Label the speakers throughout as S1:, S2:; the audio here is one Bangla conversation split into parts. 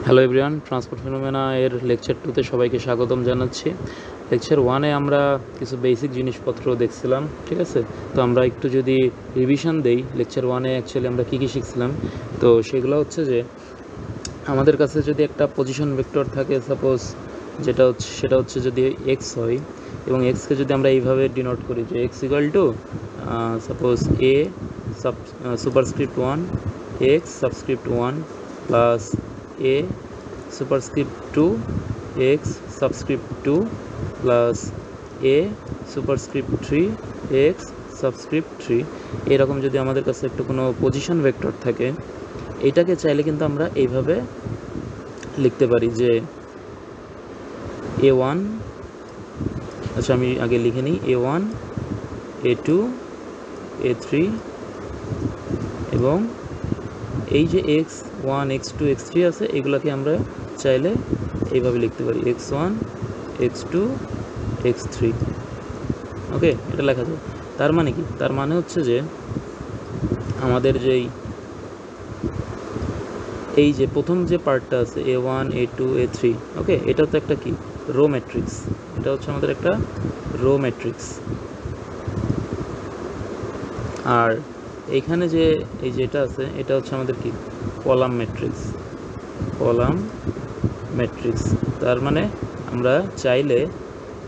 S1: হ্যালো এভরিওয়ান, ট্রান্সপোর্ট ফেনোমেনা এর লেকচার 2তে সবাইকে স্বাগতম জানাচ্ছি। লেকচার 1-এ আমরা কিছু বেসিক জিনিসপত্র দেখছিলাম, ঠিক আছে? তো আমরা একটু যদি রিভিশন দেই, লেকচার 1-এ অ্যাকচুয়ালি আমরা কী কী শিখছিলাম, তো সেগুলো হচ্ছে যে আমাদের কাছে যদি একটা পজিশন ভেক্টর থাকে, সাপোজ সেটা হচ্ছে যদি এক্স হয়, এবং এক্সকে যদি আমরা এইভাবে ডিনোট করি যে x equal to suppose A superscript 1 x subscript 1 plus a superscript 2 x subscript 2 plus a superscript 3 x subscript 3 এরকম যদি আমাদের কাছে একটু কোনো পজিশন ভেক্টর থাকে, এটাকে চাইলে কিন্তু আমরা এইভাবে লিখতে পারি যে a1, আচ্ছা আমি আগে লিখে নিই, a1 a2 a3 এবং এই যে x1 x2 x3 আছে, এগুলোকে আমরা চাইলে এইভাবে লিখতে পারি x1 x2 x3। ওকে, এটা লেখা যায়। তার মানে কি? তার মানে হচ্ছে যে আমাদের এই যে প্রথম যে পার্টটা আছে a1 a2 a3, ওকে, এটা তো একটা কি রো ম্যাট্রিক্স, এটা হচ্ছে আমাদের একটা রো ম্যাট্রিক্স। আর এইখানে যে এই যেটা আছে, এটা হচ্ছে আমাদের কি কলাম ম্যাট্রিক্স, কলাম ম্যাট্রিক্স। তার মানে আমরা চাইলে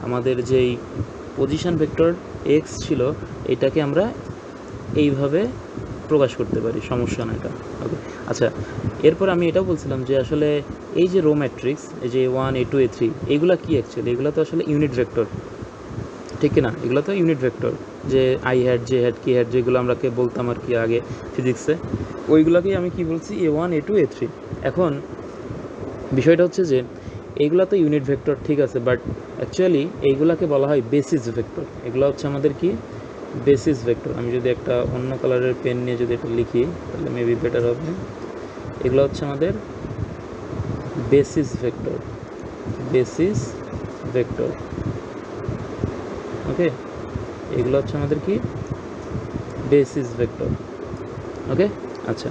S1: আমাদের যেই পজিশন ভেক্টর এক্স ছিল, এটাকে আমরা এইভাবে প্রকাশ করতে পারি, সমস্যা না এটা। ওকে, আচ্ছা, এরপর আমি এটাও বলছিলাম যে আসলে এই যে রো ম্যাট্রিক্স, এই যে a1 a2 a3, এইগুলা কি অ্যাকচুয়ালি? এগুলো তো আসলে ইউনিট ভেক্টর, ঠিক না? এগুলো তো ইউনিট ভেক্টর, যে I had, J had, K had, যেগুলো আমরা বলতাম আর কি আগে ফিজিক্সে, ওইগুলোকেই আমি কি বলছি a1 a2 a3। এখন বিষয়টা হচ্ছে যে এইগুলো তো ইউনিট ভেক্টর, ঠিক আছে, বাট অ্যাকচুয়ালি এইগুলাকে বলা হয় বেসিস ভেক্টর। এগুলো হচ্ছে আমাদের কি বেসিস ভেক্টর। আমি যদি একটা অন্য কালারের পেন নিয়ে যদি এটা লিখি, তাহলে মেবি বেটার হবে। এগুলো হচ্ছে আমাদের বেসিস ভেক্টর, বেসিস ভেক্টর। ওকে, এগুলো হচ্ছে আমাদের কি বেসিস ভেক্টর। ওকে, আচ্ছা,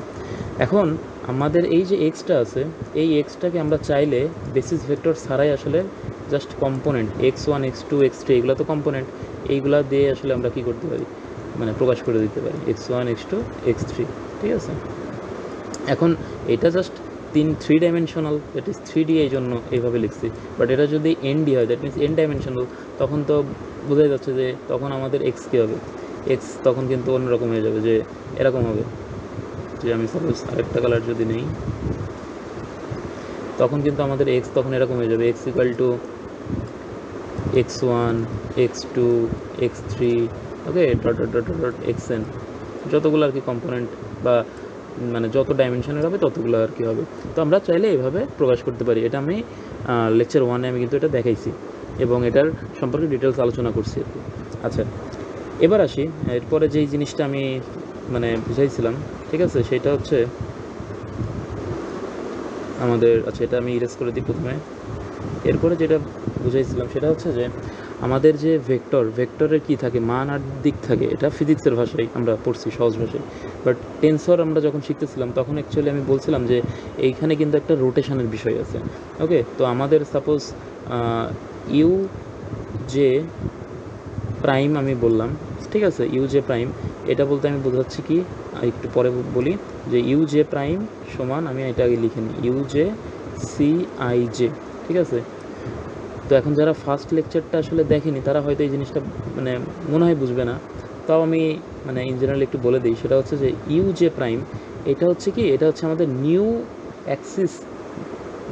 S1: এখন আমাদের এই যে এক্সটা আছে, এই এক্সটাকে আমরা চাইলে বেসিস ভেক্টর ছাড়াই আসলে just component x1 x2 x3, এগুলো তো কম্পোনেন্ট, এইগুলা দিয়ে আসলে আমরা কি করতে পারি, মানে প্রকাশ করে দিতে পারি x1 x2 x3, ঠিক আছে? এখন এটা just three dimensional, that is 3D, এই জন্য এইভাবে লিখছি। বাট এটা যদি এনডি হয়, দ্যাট মিনস এন ডাইমেনশনাল, তখন তো বোঝাই যাচ্ছে যে তখন আমাদের এক্স কী হবে, এক্স তখন কিন্তু অন্যরকম হয়ে যাবে, যে এরকম হবে, যে আমি সাপোজ আরেকটা কালার যদি নেই, তখন কিন্তু আমাদের এক্স তখন এরকম হয়ে যাবে, x equal to x1 x2 x3, okay, dot dot dot dot xn, যতগুলো আর কি কম্পোনেন্ট বা মানে যত ডাইমেনশনের হবে ততগুলো আর কি হবে। তো আমরা চাইলে এইভাবে প্রকাশ করতে পারি। এটা আমি লেকচার 1-এ আমি কিন্তু এটা দেখাইছি এবং এটার সম্পর্কে ডিটেলস আলোচনা করছি আর কি। আচ্ছা, এবার আসি, এরপরে যেই জিনিসটা আমি মানে বুঝাইছিলাম, ঠিক আছে, সেটা হচ্ছে আমাদের, আচ্ছা এটা আমি ইরেজ করে দিই প্রথমে। এরপরে যেটা বুঝাইছিলাম সেটা হচ্ছে যে আমাদের যে ভেক্টরের কি থাকে, মান আর দিক থাকে। এটা ফিজিক্সের ভাষায় আমরা পড়ছি, সহজ ভাষায়। বাট টেন্সর আমরা যখন শিখতেছিলাম, তখন অ্যাকচুয়ালি আমি বলছিলাম যে এইখানে কিন্তু একটা রোটেশনের বিষয় আছে। ওকে, তো আমাদের সাপোজ ইউ জে প্রাইম আমি বললাম, ঠিক আছে, ইউ জে প্রাইম, এটা বলতে আমি বোঝাচ্ছি কি, একটু পরে বলি, যে ইউ জে প্রাইম সমান, আমি এটা আগে লিখে নিই, U J C I J, ঠিক আছে? তো এখন যারা ফার্স্ট লেকচারটা আসলে দেখেনি, তারা হয়তো এই জিনিসটা মানে মনে হয় বুঝবে না, তাও আমি মানে ইন জেনারেল একটু বলে দিই। সেটা হচ্ছে যে ইউ জে প্রাইম, এটা হচ্ছে কি, এটা হচ্ছে আমাদের নিউ অ্যাক্সিস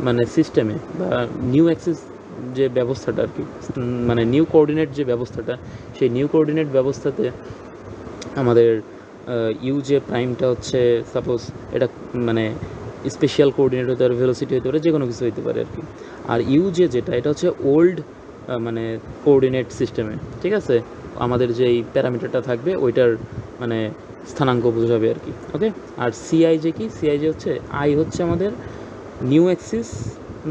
S1: মানে সিস্টেমে, বা নিউ অ্যাক্সিস যে ব্যবস্থাটা আর কি, মানে নিউ কোঅর্ডিনেট যে ব্যবস্থাটা, সেই নিউ কোঅর্ডিনেট ব্যবস্থাতে আমাদের ইউ জে প্রাইমটা হচ্ছে সাপোজ এটা মানে স্পেশাল কোঅর্ডিনেট হতে পারে, ভেলোসিটি হতে পারে, যে কোনো কিছু হতে পারে আর কি। আর ইউ জে যেটা, এটা হচ্ছে ওল্ড মানে কোঅর্ডিনেট সিস্টেমে, ঠিক আছে, আমাদের যেই প্যারামিটারটা থাকবে ওইটার মানে স্থানাঙ্ক বোঝাবে আর কি। ওকে, আর সিআই জে কি, সিআই জে হচ্ছে, আই হচ্ছে আমাদের নিউ অ্যাক্সিস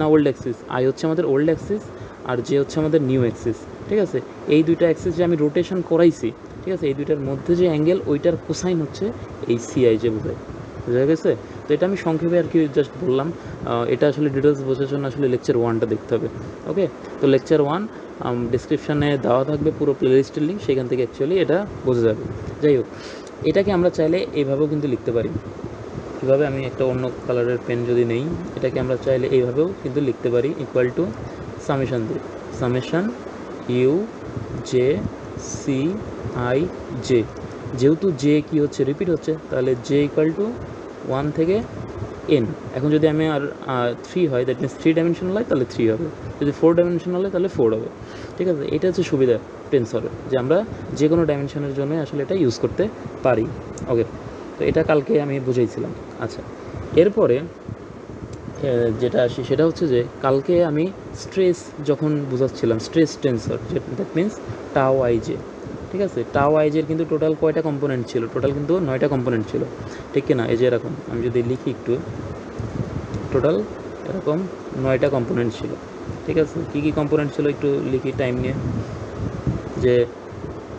S1: না ওল্ড অ্যাক্সিস, আই হচ্ছে আমাদের ওল্ড অ্যাক্সিস, আর জে হচ্ছে আমাদের নিউ অ্যাক্সিস, ঠিক আছে? এই দুইটা অ্যাক্সিস যে আমি রোটেশন করাইছি, ঠিক আছে, এই দুইটার মধ্যে যে অ্যাঙ্গেল, ওইটার কোসাইন হচ্ছে এই সিআই জে বোঝায়। বোঝা গেছে? তো এটা আমি সংক্ষেপে আর কি জাস্ট বললাম। এটা আসলে ডিটেলস বোঝার জন্য আসলে লেকচার 1টা দেখতে হবে। ওকে, তো লেকচার 1 ডিসক্রিপশানে দেওয়া থাকবে পুরো প্লেলিস্টের লিঙ্ক, সেখান থেকে অ্যাকচুয়ালি এটা বোঝা যাবে। যাই হোক, এটাকে আমরা চাইলে এইভাবেও কিন্তু লিখতে পারি। কীভাবে, আমি একটা অন্য কালারের পেন যদি নেই, এটাকে আমরা চাইলে এইভাবেও কিন্তু লিখতে পারি, ইকুয়াল টু সামেশান দিয়ে, summation U J C I J. যেহেতু জে কী হচ্ছে, রিপিট হচ্ছে, তাহলে জে ইকুয়াল টু 1 থেকে n। এখন যদি আমি আর 3 হয়, দ্যাট মিনস 3 ডাইমেনশনাল হয়, তাহলে 3 হবে। যদি 4 ডাইমেনশনাল হয়, তাহলে 4 হবে। ঠিক আছে, এটা হচ্ছে সুবিধা টেন্সরের, যে আমরা যে কোনো ডাইমেনশনের জন্য আসলে এটা ইউজ করতে পারি। ওকে, তো এটা কালকে আমি বুঝাইছিলাম। আচ্ছা, এরপরে যেটা আসি সেটা হচ্ছে যে কালকে আমি স্ট্রেস যখন বোঝাচ্ছিলাম, স্ট্রেস টেন্সর, দ্যাট মিনস টাও আই জে। ঠিক আছে, টাও আইজের কিন্তু টোটাল কয়টা কম্পোনেন্ট ছিল? টোটাল কিন্তু 9টা কম্পোনেন্ট ছিল, ঠিক কিনা? এই যে এরকম আমি যদি লিখি একটু, টোটাল এরকম 9টা কম্পোনেন্ট ছিল। ঠিক আছে, কী কী কম্পোনেন্ট ছিল একটু লিখি টাইম নিয়ে। যে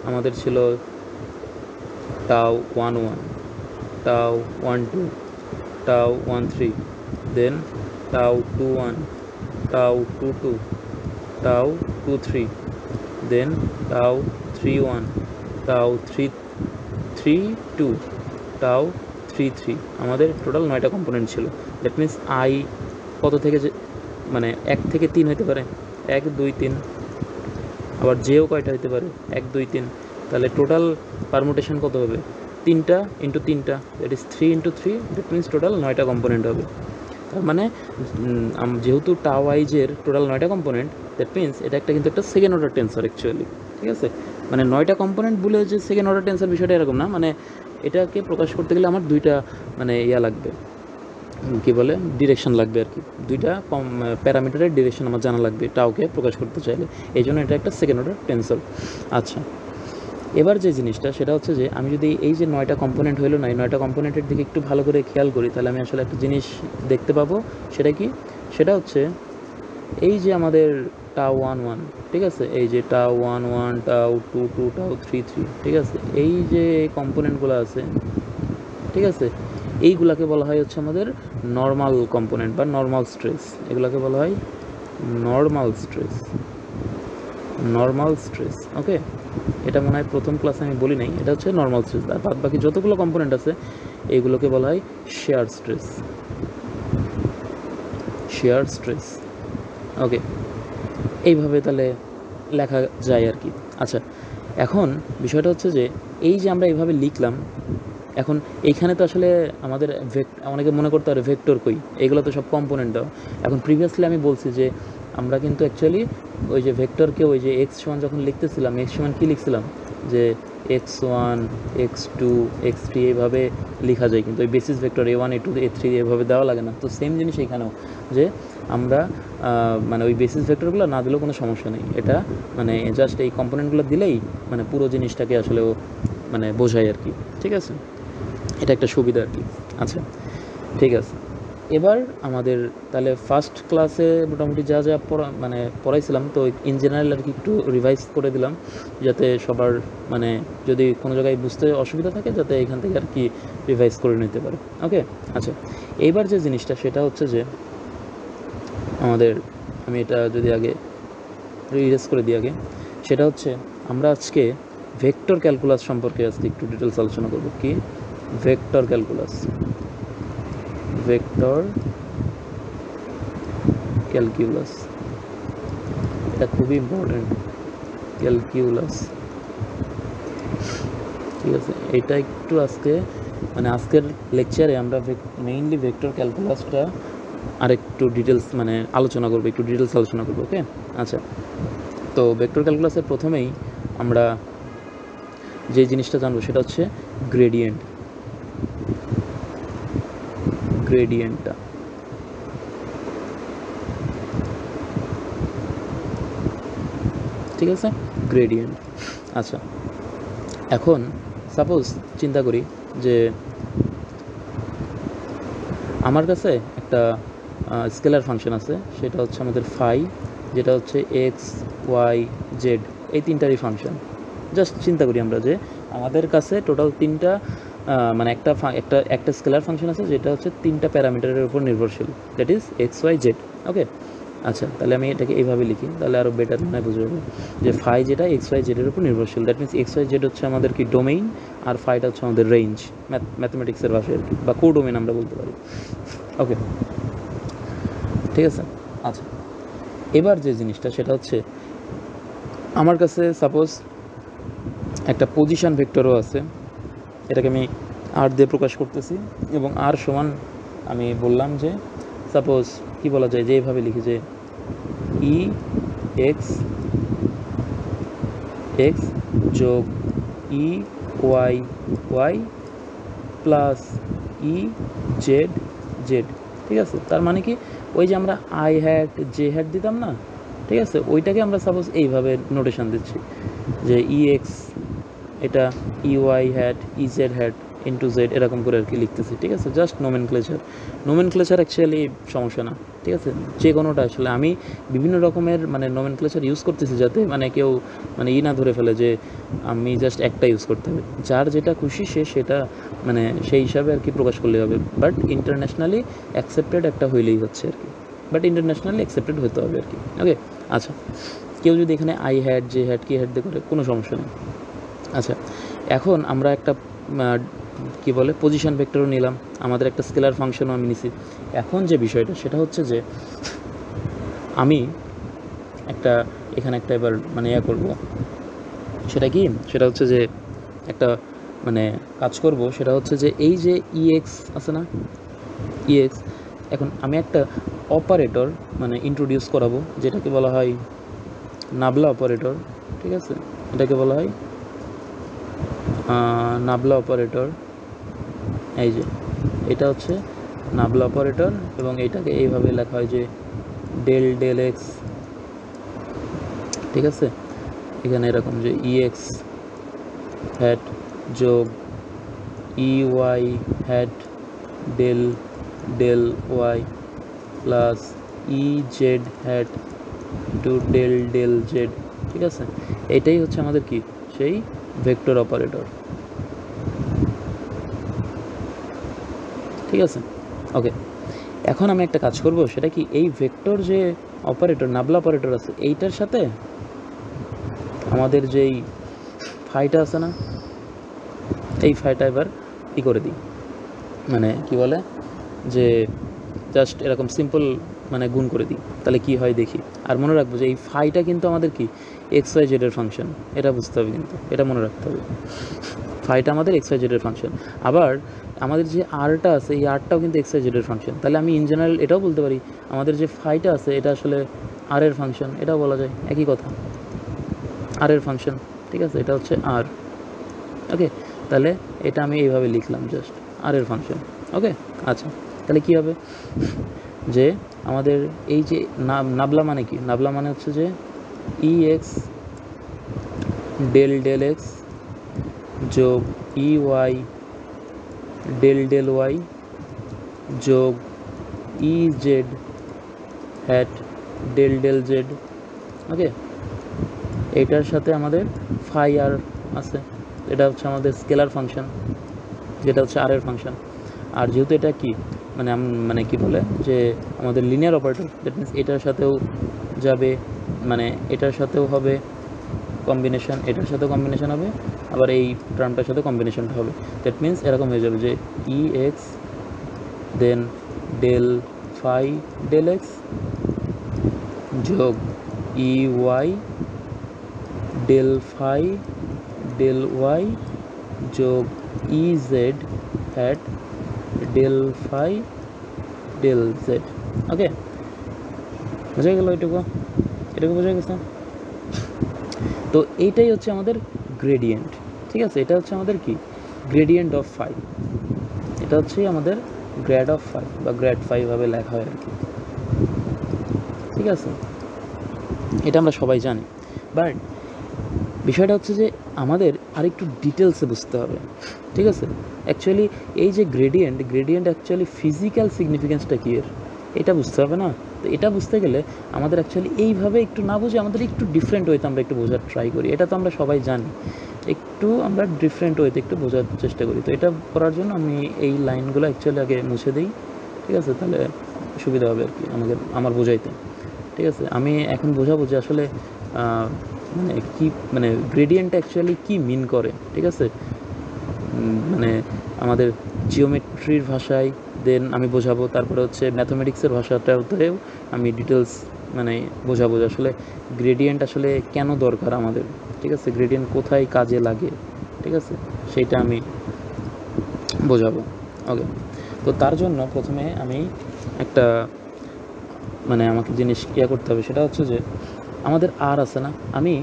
S1: আমাদের ছিল টাও 1 1, টাও 1 2, টাও 1 3, দেন টাও 2 1, টাও 2 2, টাও 2 3, দেন টাও 3 1, টাও 3 3 2, টাও 3 3। আমাদের টোটাল 9টা কম্পোনেন্ট ছিল। দ্যাট মিনস আই কত থেকে, যে মানে 1 থেকে 3 হতে পারে, 1 2 3। আবার জেও কয়টা হতে পারে, 1 2 3। তাহলে টোটাল পারমুটেশন কত হবে? 3টা ইন্টু 3টা, that is 3 into 3, that means total 9টা কম্পোনেন্ট হবে। তার মানে যেহেতু টাও আইজের টোটাল 9টা কম্পোনেন্ট, দ্যাট মিনস এটা একটা কিন্তু একটা সেকেন্ড অর্ডার টেন্সর অ্যাকচুয়ালি। ঠিক আছে, মানে 9টা কম্পোনেন্ট বলে যে সেকেন্ড অর্ডার টেন্সর, বিষয়টা এরকম না। মানে এটাকে প্রকাশ করতে গেলে আমার 2টা মানে লাগবে, কী বলে, ডিরেকশন লাগবে আর কি। 2টা প্যারামিটারের ডিরেকশন আমার জানা লাগবে টাওকে প্রকাশ করতে চাইলে, এই জন্য এটা একটা সেকেন্ড অর্ডার টেন্সর। আচ্ছা, এবার যে জিনিসটা সেটা হচ্ছে যে আমি যদি এই যে 9টা কম্পোনেন্ট হইলো না, এই 9টা কম্পোনেন্টের দিকে একটু ভালো করে খেয়াল করি, তাহলে আমি আসলে একটা জিনিস দেখতে পাবো। সেটা কি? সেটা হচ্ছে এই যে আমাদের টাও 1 1, ঠিক আছে, এই যে টাও 1 1, টাও 2 2, টাও 3 3, ঠিক আছে, এই যে কম্পোনেন্টগুলো আছে, ঠিক আছে, এইগুলাকে বলা হয় হচ্ছে আমাদের নর্মাল কম্পোনেন্ট বা নর্মাল স্ট্রেস। এগুলাকে বলা হয় নর্মাল স্ট্রেস, নর্মাল স্ট্রেস। ওকে, এটা মনে হয় প্রথম ক্লাসে আমি বলি নাই, এটা হচ্ছে নর্মাল স্ট্রেস। আর বাদ বাকি যতগুলো কম্পোনেন্ট আছে এইগুলোকে বলা হয় শেয়ার স্ট্রেস, শেয়ার স্ট্রেস। ওকে, এইভাবে তাহলে লেখা যায় আর কি। আচ্ছা, এখন বিষয়টা হচ্ছে যে এই যে আমরা এইভাবে লিখলাম, এখন এইখানে তো আসলে আমাদের অনেকে মনে করতে পারে ভেক্টর কই, এগুলো তো সব কম্পোনেন্ট দেওয়া। এখন প্রিভিয়াসলি আমি বলছি যে আমরা কিন্তু অ্যাকচুয়ালি ওই যে ভেক্টরকে ওই যে এক্স সমান যখন লিখতেছিলাম, এক্স সমান কী লিখছিলাম, যে x1 x2 x3 এইভাবে লেখা যায়, কিন্তু ওই basis vector a1 a2 a3 এভাবে দেওয়া লাগে না। তো সেম জিনিস এখানেও, যে আমরা মানে ওই বেসিস ভেক্টরগুলো না দিলেও কোনো সমস্যা নেই, এটা মানে জাস্ট এই কম্পোনেন্টগুলো দিলেই মানে পুরো জিনিসটাকে আসলে মানে বোঝায় আর কি। ঠিক আছে, এটা একটা সুবিধা আর কি। আচ্ছা, ঠিক আছে, এবার আমাদের তাহলে ফার্স্ট ক্লাসে মোটামুটি যা যা পড়াইছিলাম, তো ইন জেনারেল আর কি একটু রিভাইজ করে দিলাম, যাতে সবার মানে যদি কোনো জায়গায় বুঝতে অসুবিধা থাকে যাতে এখান থেকে আর কি রিভাইজ করে নিতে পারে। ওকে, আচ্ছা, এইবার যে জিনিসটা সেটা হচ্ছে যে আমাদের, আমি এটা যদি আগে রিভাইজ করে দিই আগে, সেটা হচ্ছে আমরা আজকে ভেক্টর ক্যালকুলাস সম্পর্কে আজকে একটু ডিটেলস আলোচনা করব। কি ভেক্টর ক্যালকুলাস, ভেক্টর ক্যালকুলাস, এটা খুবই ইম্পর্টেন্ট, ক্যালকুলাস। ঠিক আছে, এটা একটু আজকে মানে আজকের লেকচারে আমরা মেইনলি ভেক্টর ক্যালকুলাসটা আরেকটু ডিটেলস মানে আলোচনা করবো, একটু ডিটেলস আলোচনা করবো। ওকে, আচ্ছা, তো ভেক্টর ক্যালকুলাসের প্রথমেই আমরা যে জিনিসটা জানবো সেটা হচ্ছে গ্রেডিয়েন্ট, গ্রেডিয়েন্টটা। ঠিক আছে, গ্রেডিয়েন্ট। আচ্ছা, এখন সাপোজ চিন্তা করি যে আমার কাছে একটা স্কেলার ফাংশন আছে, সেটা হচ্ছে আমাদের ফাই, যেটা হচ্ছে এক্স ওয়াই জেড, এই তিনটারই ফাংশন। জাস্ট চিন্তা করি আমরা যে আমাদের কাছে টোটাল 3টা মানে একটা স্কেলার ফাংশন আছে যেটা হচ্ছে 3টা প্যারামিটারের উপর নির্ভরশীল, that is x Y z. Okay, আচ্ছা, তাহলে আমি এটাকে এইভাবে লিখি, তাহলে আরও বেটার মনে হয় বুঝে যাবে যে ফাই যেটা এক্স ওয়াই জেডের উপর নির্ভরশীল, that means X Y Z হচ্ছে আমাদের কি ডোমেইন, আর ফাইটা হচ্ছে আমাদের রেঞ্জ, ম্যাথমেটিক্সের ভাষায় আর কি, বা কোডোমেইন আমরা বলতে পারি। ওকে, ঠিক আছে। আচ্ছা, এবার যে জিনিসটা সেটা হচ্ছে আমার কাছে সাপোজ একটা পজিশন ভেক্টরও আছে, এটাকে আমি আর দিয়ে প্রকাশ করতেছি, এবং আর সমান আমি বললাম যে সাপোজ কি বলা যায় যে এইভাবে লিখি যে ই এক্স এক্স যোগ ই Y Y plus E Z Z. ঠিক আছে, তার মানে কি ওই যে আমরা আই হ্যাট জে হ্যাট দিতাম না, ঠিক আছে, ওইটাকে আমরা সাপোজ এইভাবে নোটেশন দিচ্ছি যে ই এক্স এটা E Y hat E Z hat into Z, এরকম করে আর কি লিখতেছি। ঠিক আছে, জাস্ট নোমেনক্লেচার অ্যাকচুয়ালি সমস্যা না। ঠিক আছে, যে কোনোটা আসলে আমি বিভিন্ন রকমের মানে নোমেনক্লেচার ইউজ করতেছি যাতে মানে কেউ মানে না ধরে ফেলে যে আমি জাস্ট একটা ইউজ করতে হবে, যার যেটা খুশি সে সেটা মানে সেই হিসাবে আর কি প্রকাশ করলে হবে, বাট ইন্টারন্যাশনালি অ্যাকসেপ্টেড একটা হইলেই হচ্ছে আর কি, বাট ইন্টারন্যাশনালি অ্যাকসেপ্টেড হতে হবে আর কি। ওকে, আচ্ছা, কেউ যদি এখানে আই হ্যাট জে হ্যাট কি হ্যাট দিয়ে করে কোনো সমস্যা নেই। আচ্ছা, এখন আমরা একটা কি বলে পজিশন ভেক্টরও নিলাম, আমাদের একটা স্কেলার ফাংশনও আমি নিছি। এখন যে বিষয়টা সেটা হচ্ছে যে আমি একটা এখানে একটা এবার মানে ইয়া করবো, সেটা কি, সেটা হচ্ছে যে একটা মানে কাজ করব, সেটা হচ্ছে যে এই যে ইএক্স আছে না, ইএক্স, এখন আমি একটা অপারেটর মানে ইন্ট্রোডিউস করাবো যেটাকে বলা হয় নাবলা অপারেটর। ঠিক আছে, এটাকে বলা হয় নাবলা অপারেটর। এই যে এটা হচ্ছে নাবলা অপারেটর, এবং এইটাকে এইভাবে লেখা হয় যে ডেল ডেল এক্স। ঠিক আছে, এখানে এরকম যে ইএক্স হ্যাট যোগ E Y hat del del Y plus E Z hat to del del Z. ঠিক আছে, এটাই হচ্ছে আমাদের কি সেই ভেক্টর অপারেটর। ঠিক আছে, ওকে, এখন আমি একটা কাজ করব, সেটা কি এই ভেক্টর যে অপারেটর নাবলা অপারেটর আছে এইটার সাথে আমাদের যেই ফাইটা আছে না, এই ফাইটা এবার ই করে দিই, মানে কি বলে যে জাস্ট এরকম সিম্পল মানে গুণ করে দিই, তাহলে কি হয় দেখি। আর মনে রাখবো যে এই ফাইটা কিন্তু আমাদের কি এক্স ওয়াই জেডের ফাংশন, এটা বুঝতে হবে, কিন্তু এটা মনে রাখতে হবে, ফাইটা আমাদের এক্স ওয়াই জেডের ফাংশন। আবার আমাদের যে আরটা আছে এই আরটাও কিন্তু এক্স ওয়াই জেডের ফাংশন, তাহলে আমি ইন জেনারেল এটাও বলতে পারি আমাদের যে ফাইটা আছে এটা আসলে আর এর ফাংশন, এটাও বলা যায় একই কথা, আর এর ফাংশন। ঠিক আছে, এটা হচ্ছে আর। ওকে, তাহলে এটা আমি এইভাবে লিখলাম জাস্ট আর এর ফাংশন। ওকে, আচ্ছা, তাহলে কি হবে যে আমাদের এই যে নাবলা মানে কি, নাবলা মানে হচ্ছে যে ই এক্স ডেল ডেল এক্স যোগ ই ওয়াই ডেল ডেল ওয়াই যোগ e Z hat del del z. Okay, এটার সাথে আমাদের ফাই আর আছে, এটা হচ্ছে আমাদের স্কেলার ফাংশন যেটা হচ্ছে আর এর ফাংশন। আর যেহেতু এটা কি মানে মানে কি বলে যে আমাদের লিনিয়ার অপারেটর, দ্যাট মিনস এটার সাথেও যাবে, মানে এটার সাথেও হবে কম্বিনেশন, এটার সাথেও কম্বিনেশন হবে, আবার এই টার্মটার সাথে কম্বিনেশনটা হবে, দ্যাট মিনস এরকম হয়ে যাবে যে ই x then del phi del x যোগ ই y del phi del y যোগ e Z hat del phi del z. Okay, বোঝা গেল এটুকু বোঝা গেছে। তো এইটাই হচ্ছে আমাদের গ্রেডিয়েন্ট। ঠিক আছে, এটা হচ্ছে আমাদের কি গ্রেডিয়েন্ট অফ ফাই, এটা হচ্ছে আমাদের গ্র্যাড অফ ফাই বা গ্র্যাড ফাই ভাবে লেখা হয় আর কি। ঠিক আছে, এটা আমরা সবাই জানি, বাট বিষয়টা হচ্ছে যে আমাদের আরেকটু ডিটেলসে বুঝতে হবে। ঠিক আছে, অ্যাকচুয়ালি এই যে গ্রেডিয়েন্ট অ্যাকচুয়ালি ফিজিক্যাল সিগনিফিকেন্সটা কী এর এটা বুঝতে হবে না। তো এটা বুঝতে গেলে আমাদের অ্যাকচুয়ালি এইভাবে একটু না বুঝে আমাদের একটু ডিফারেন্ট ওয়েতে আমরা একটু বোঝার ট্রাই করি। এটা তো আমরা সবাই জানি একটু আমরা ডিফারেন্ট ওয়েতে একটু বোঝার চেষ্টা করি। তো এটা করার জন্য আমি এই লাইনগুলো অ্যাকচুয়ালি আগে মুছে দিই, ঠিক আছে? তাহলে সুবিধা হবে আর কি আমার বোঝাইতে, ঠিক আছে? আমি এখন বোঝাবো যে আসলে মানে কি, মানে গ্রেডিয়েন্ট অ্যাকচুয়ালি কি মিন করে, ঠিক আছে? মানে আমাদের জিওমেট্রির ভাষায় দেন আমি বোঝাবো, তারপরে হচ্ছে ম্যাথমেটিক্সের ভাষাটাতেও আমি ডিটেলস মানে বোঝাবো যে আসলে গ্রেডিয়েন্ট আসলে কেন দরকার আমাদের, ঠিক আছে? গ্রেডিয়েন্ট কোথায় কাজে লাগে, ঠিক আছে? সেইটা আমি বোঝাবো। ওকে, তো তার জন্য প্রথমে আমি একটা মানে আমাকে জিনিস করতে হবে, সেটা হচ্ছে যে আমাদের আর আছে না, আমি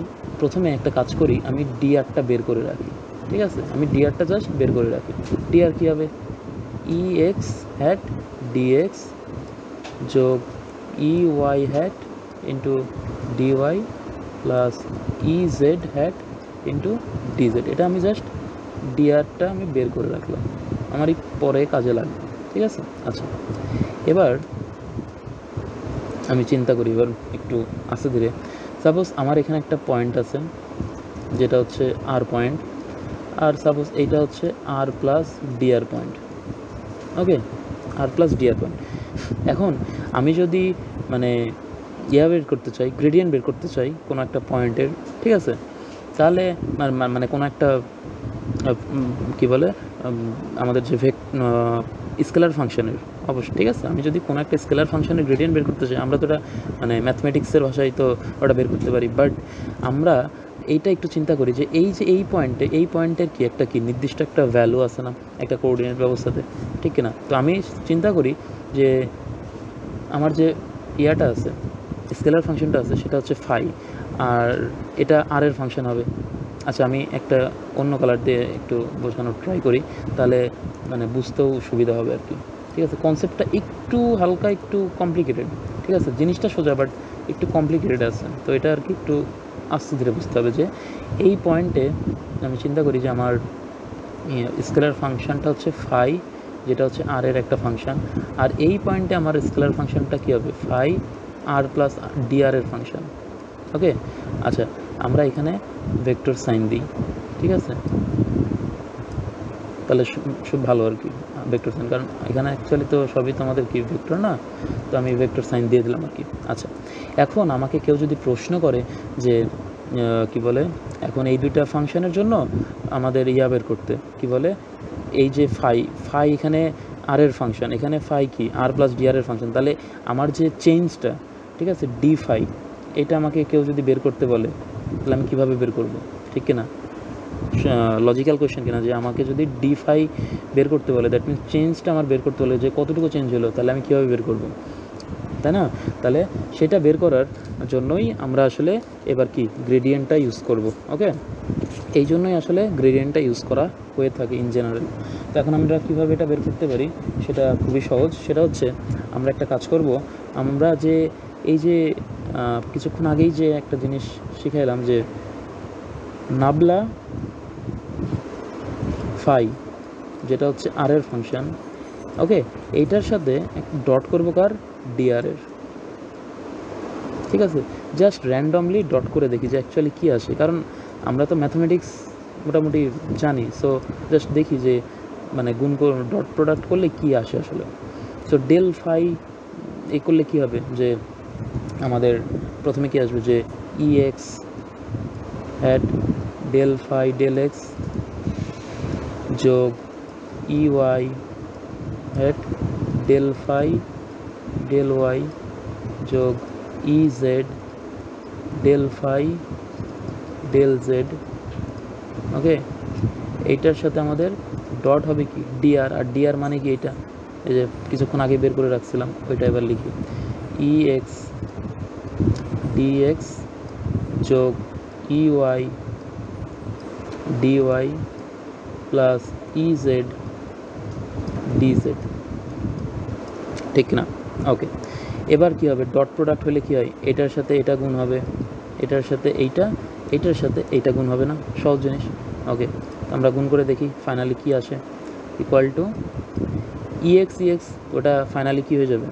S1: প্রথমে একটা কাজ করি, আমি ডিআরটা বের করে রাখি, ঠিক আছে? আমি ডিআরটা জাস্ট বের করে রাখি। ডিআর কী হবে? ই এক্স হ্যাট ডিএক্স যোগ E Y hat into dy plus E Z hat into D Z. এটা আমি জাস্ট ডিআরটা আমি বের করে রাখলাম, আমারই পরে কাজে লাগবে, ঠিক আছে? আচ্ছা, এবার আমি চিন্তা করি, এবার একটু আস্তে ধীরে। সাপোজ আমার এখানে একটা পয়েন্ট আছে যেটা হচ্ছে আর পয়েন্ট, আর সাপোজ এইটা হচ্ছে আর প্লাস ডিআর পয়েন্ট। ওকে, আর প্লাস ডিআর পয়েন্ট। এখন আমি যদি মানে বের করতে চাই, গ্রেডিয়েন্ট বের করতে চাই কোনো একটা পয়েন্টের, ঠিক আছে? তাহলে মানে কোনো একটা কী বলে আমাদের যে স্কেলার ফাংশনের, অবশ্যই, ঠিক আছে? আমি যদি কোনো একটা স্কেলার ফাংশনের গ্রেডিয়েন্ট বের করতে চাই, আমরা তো ওটা মানে ম্যাথমেটিক্সের ভাষায় তো ওটা বের করতে পারি, বাট আমরা এইটা একটু চিন্তা করি যে এই পয়েন্টের কি একটা কি নির্দিষ্ট একটা ভ্যালু আছে না একটা কোঅর্ডিনেট ব্যবস্থাতে, ঠিক কিনা? তো আমি চিন্তা করি যে আমার যে ইয়াটা আছে, স্কেলার ফাংশনটা আছে, সেটা হচ্ছে ফাই, আর এটা আর এর ফাংশন হবে। আচ্ছা, আমি একটা অন্য কালার দিয়ে একটু বোঝানোর ট্রাই করি, তাহলে মানে বুঝতেও সুবিধা হবে আর কি, ঠিক আছে? কনসেপ্টটা একটু হালকা একটু কমপ্লিকেটেড, ঠিক আছে? জিনিসটা সোজা বাট একটু কমপ্লিকেটেড আছে, তো এটা আর কি একটু আস্তে ধীরে বুঝতে হবে। যে এই পয়েন্টে আমি চিন্তা করি যে আমার স্কেলার ফাংশনটা হচ্ছে ফাই, যেটা হচ্ছে আর এর একটা ফাংশন, আর এই পয়েন্টে আমার স্কেলার ফাংশনটা কী হবে? ফাই আর প্লাস ডিআর এর ফাংশন। ওকে, আচ্ছা, আমরা এখানে ভেক্টর সাইন দিই, ঠিক আছে? তাহলে খুব ভালো আর কি ভেক্টর সাইন, কারণ এখানে অ্যাকচুয়ালি তো সবই তো আমাদের কি ভেক্টর না, তো আমি ভেক্টর সাইন দিয়ে দিলাম আর কি। আচ্ছা, এখন আমাকে কেউ যদি প্রশ্ন করে যে কি বলে এখন এই দুইটা ফাংশনের জন্য আমাদের বের করতে, কি বলে এই যে ফাই এখানে আর এর ফাংশন, এখানে ফাই কি আর প্লাস ডিআর এর ফাংশন, তাহলে আমার যে চেঞ্জটা, ঠিক আছে, ডি ফাই, এটা আমাকে কেউ যদি বের করতে বলে, তাহলে আমি কীভাবে বের করব, ঠিক কিনা? লজিক্যাল কোয়েশ্চেন কিনা যে আমাকে যদি ডি ফাই বের করতে বলে, দ্যাট মিনস চেঞ্জটা আমার বের করতে বলে যে কতটুকু চেঞ্জ হলো, তাহলে আমি কীভাবে বের করব, তাই না? তাহলে সেটা বের করার জন্যই আমরা আসলে এবার কি গ্রেডিয়েন্টটা ইউজ করব। ওকে, এই জন্যই আসলে গ্রেডিয়েন্টটা ইউজ করা হয়ে থাকে ইন জেনারেল। তো এখন আমরা কীভাবে এটা বের করতে পারি সেটা খুবই সহজ। সেটা হচ্ছে আমরা একটা কাজ করব, আমরা যে এই যে কিছুক্ষণ আগেই যে একটা জিনিস শিখাইলাম যে নাবলা ফাই, যেটা হচ্ছে আর এর ফাংশন, ওকে, এইটার সাথে ডট করবো কার? ডিআর এর, ঠিক আছে? জাস্ট র্যান্ডমলি ডট করে দেখি যে অ্যাকচুয়ালি কী আসে, কারণ আমরা তো ম্যাথমেটিক্স মোটামুটি জানি, সো জাস্ট দেখি যে মানে গুণ ডট প্রোডাক্ট করলে কী আসে আসলে। সো ডেল ফাই এই করলে কী হবে যে আমাদের প্রথমে কী আসবে যে ই x hat del phi del x যোগ E Y hat del phi del y যোগ e z del phi del z. Okay, এইটার সাথে আমাদের ডট হবে কি ডিআর, আর ডিআর মানে কি এটা এই যে কিছুক্ষণ আগে বের করে রাখছিলাম ওইটা এবার লিখি, ই এক্স ডিএক্স যোগ ই Y D Y plus E Z D Z, ঠিক না? ওকে, এবার কি হবে? ডট প্রোডাক্ট হলে কি হয়? এটার সাথে এটা গুণ হবে, এটার সাথে এইটা, এটার সাথে এইটা গুণ হবে না? সহজ জিনিস। ওকে, আমরা গুণ করে দেখি ফাইনালি কি আসে, ইকুয়াল টু ইএক্স ইএক্স, ওটা ফাইনালি কি হয়ে যাবে?